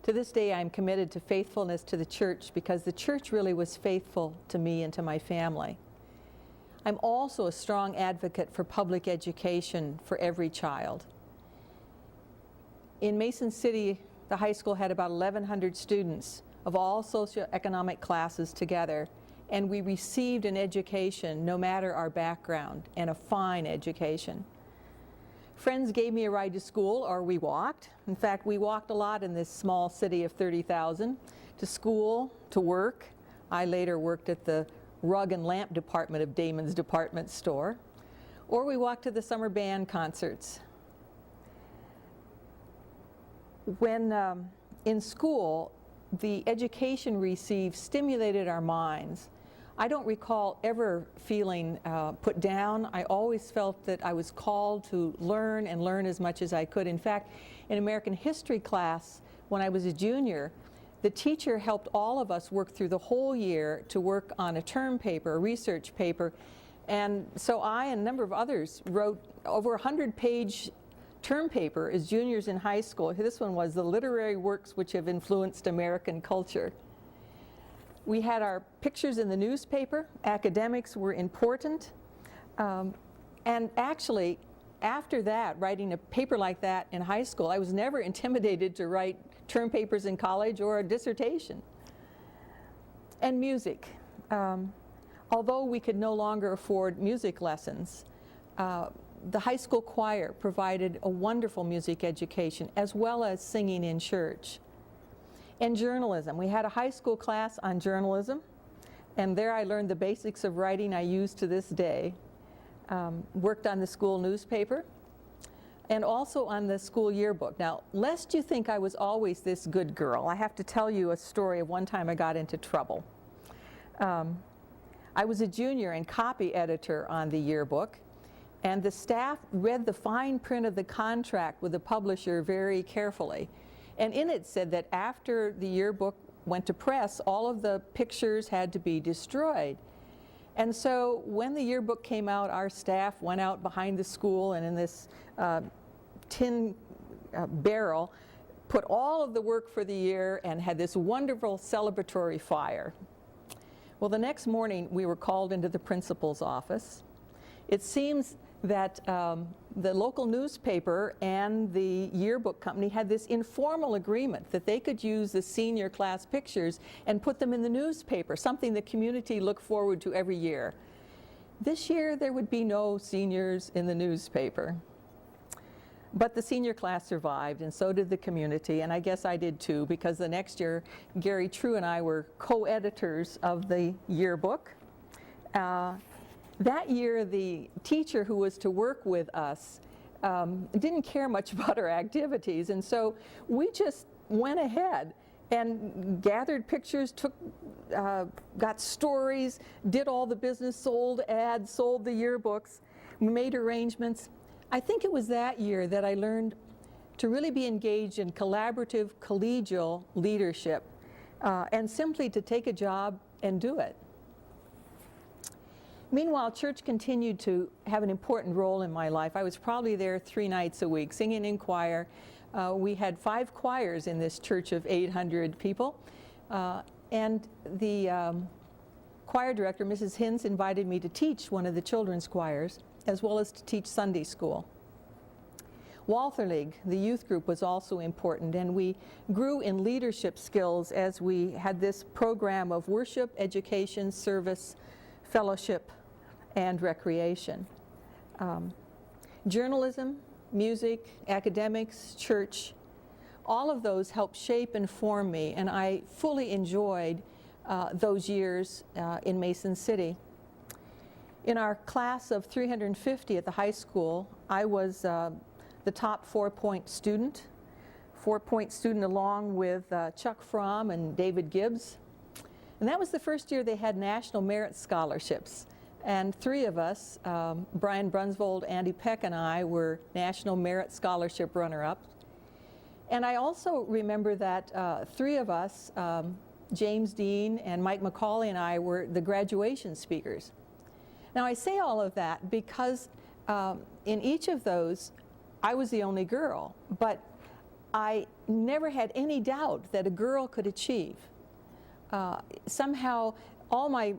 To this day, I'm committed to faithfulness to the church because the church really was faithful to me and to my family. I'm also a strong advocate for public education for every child. In Mason City, the high school had about 1,100 students of all socioeconomic classes together, and we received an education no matter our background, and a fine education. Friends gave me a ride to school, or we walked. In fact, we walked a lot in this small city of 30,000, to school, to work. I later worked at the rug and lamp department of Damon's department store. Or we walked to the summer band concerts. When in school, the education received stimulated our minds. I don't recall ever feeling put down. I always felt that I was called to learn and learn as much as I could. In fact, in American history class, when I was a junior, the teacher helped all of us work through the whole year to work on a term paper, a research paper. And so I and a number of others wrote over a 100-page term paper as juniors in high school. This one was the literary works which have influenced American culture. We had our pictures in the newspaper. Academics were important. And actually, after that, writing a paper like that in high school, I was never intimidated to write term papers in college or a dissertation. And music. Although we could no longer afford music lessons, the high school choir provided a wonderful music education, as well as singing in church. And journalism. We had a high school class on journalism, and there I learned the basics of writing I use to this day. Worked on the school newspaper, and also on the school yearbook. Now, lest you think I was always this good girl, I have to tell you a story of one time I got into trouble. I was a junior and copy editor on the yearbook, and the staff read the fine print of the contract with the publisher very carefully. And in it said that after the yearbook went to press, all of the pictures had to be destroyed. And so when the yearbook came out, our staff went out behind the school and in this tin barrel, put all of the work for the year and had this wonderful celebratory fire. Well, the next morning we were called into the principal's office. It seems that the local newspaper and the yearbook company had this informal agreement that they could use the senior class pictures and put them in the newspaper, something the community looked forward to every year. This year there would be no seniors in the newspaper. But the senior class survived, and so did the community, and I guess I did too, because the next year Gary True and I were co-editors of the yearbook. That year, the teacher who was to work with us didn't care much about our activities, and so we just went ahead and gathered pictures, got stories, did all the business, sold ads, sold the yearbooks, made arrangements. I think it was that year that I learned to really be engaged in collaborative, collegial leadership, and simply to take a job and do it. Meanwhile, church continued to have an important role in my life. I was probably there 3 nights a week, singing in choir. We had 5 choirs in this church of 800 people. And the choir director, Mrs. Hinz, invited me to teach one of the children's choirs, as well as to teach Sunday school. Walther League, the youth group, was also important, and we grew in leadership skills as we had this program of worship, education, service, fellowship, and recreation. Journalism, music, academics, church, all of those helped shape and form me, and I fully enjoyed those years in Mason City. In our class of 350 at the high school, I was the top 4-point student, 4-point student along with Chuck Fromm and David Gibbs. And that was the first year they had National Merit Scholarships. And 3 of us, Brian Brunsvold, Andy Peck, and I, were National Merit Scholarship runner-ups. And I also remember that 3 of us, James Dean and Mike McCauley and I, were the graduation speakers. Now I say all of that because in each of those, I was the only girl, but I never had any doubt that a girl could achieve. Somehow, all my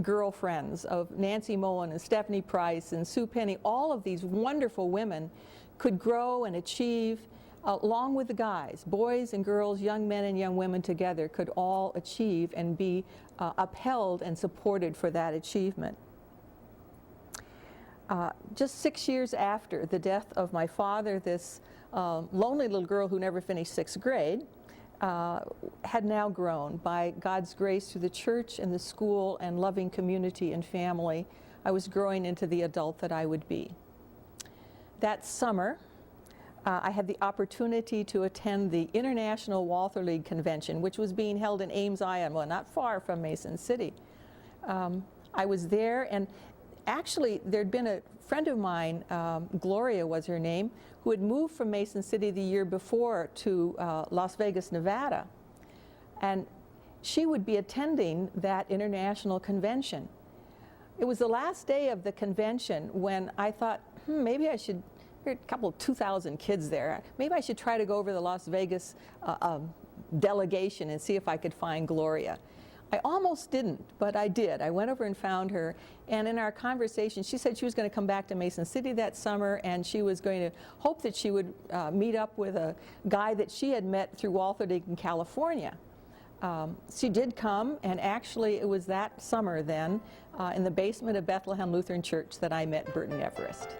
girlfriends of Nancy Mullen and Stephanie Price and Sue Penny, all of these wonderful women could grow and achieve along with the guys. Boys and girls, young men and young women together could all achieve and be upheld and supported for that achievement. Just 6 years after the death of my father, this lonely little girl who never finished 6th grade had now grown by God's grace through the church and the school and loving community and family. I was growing into the adult that I would be. That summer, I had the opportunity to attend the International Walther League Convention, which was being held in Ames, Iowa, not far from Mason City. I was there, and actually there'd been a friend of mine, Gloria was her name, who had moved from Mason City the year before to Las Vegas, Nevada. And she would be attending that international convention. It was the last day of the convention when I thought, maybe I should, there are a couple of 2,000 kids there, maybe I should try to go over the Las Vegas delegation and see if I could find Gloria. I almost didn't, but I did. I went over and found her, and in our conversation, she said she was going to come back to Mason City that summer, and she was going to hope that she would meet up with a guy that she had met through Walther League in California. She did come, and actually it was that summer then, in the basement of Bethlehem Lutheran Church, that I met Burton Everist.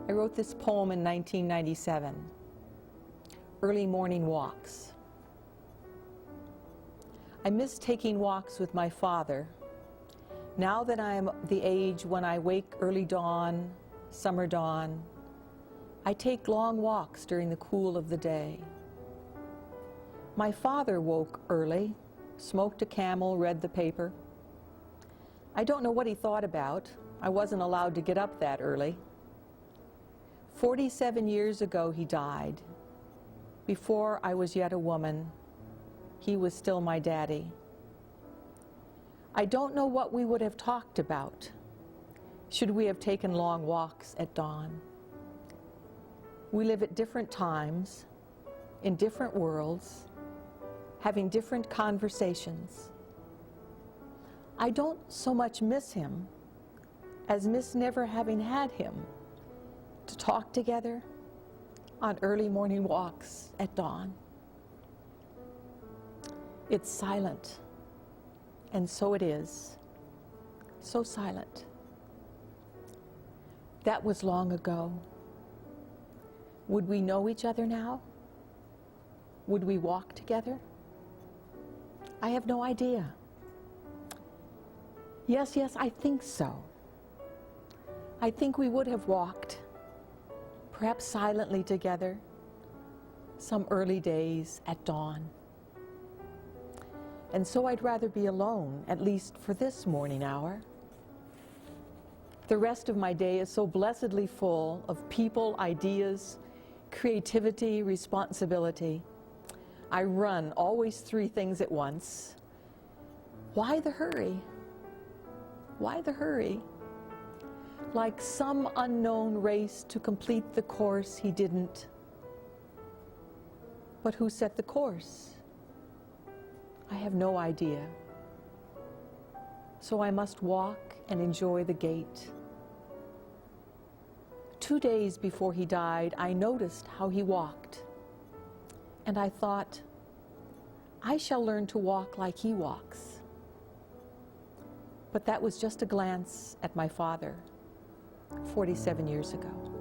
I wrote this poem in 1997, Early Morning Walks. I miss taking walks with my father. Now that I am the age when I wake early dawn, summer dawn, I take long walks during the cool of the day. My father woke early, smoked a Camel, read the paper. I don't know what he thought about. I wasn't allowed to get up that early. 47 years ago he died. Before I was yet a woman, he was still my daddy. I don't know what we would have talked about should we have taken long walks at dawn. We live at different times, in different worlds, having different conversations. I don't so much miss him as miss never having had him to talk together on early morning walks at dawn. It's silent, and so it is, so silent. That was long ago. Would we know each other now? Would we walk together? I have no idea. Yes, I think so. I think we would have walked, perhaps silently together, some early days at dawn. And so I'd rather be alone, at least for this morning hour. The rest of my day is so blessedly full of people, ideas, creativity, responsibility. I run always 3 things at once. Why the hurry? Why the hurry? Like some unknown race to complete the course he didn't. But who set the course? I have no idea. So I must walk and enjoy the gait. 2 days before he died, I noticed how he walked. And I thought, I shall learn to walk like he walks. But that was just a glance at my father 47 years ago.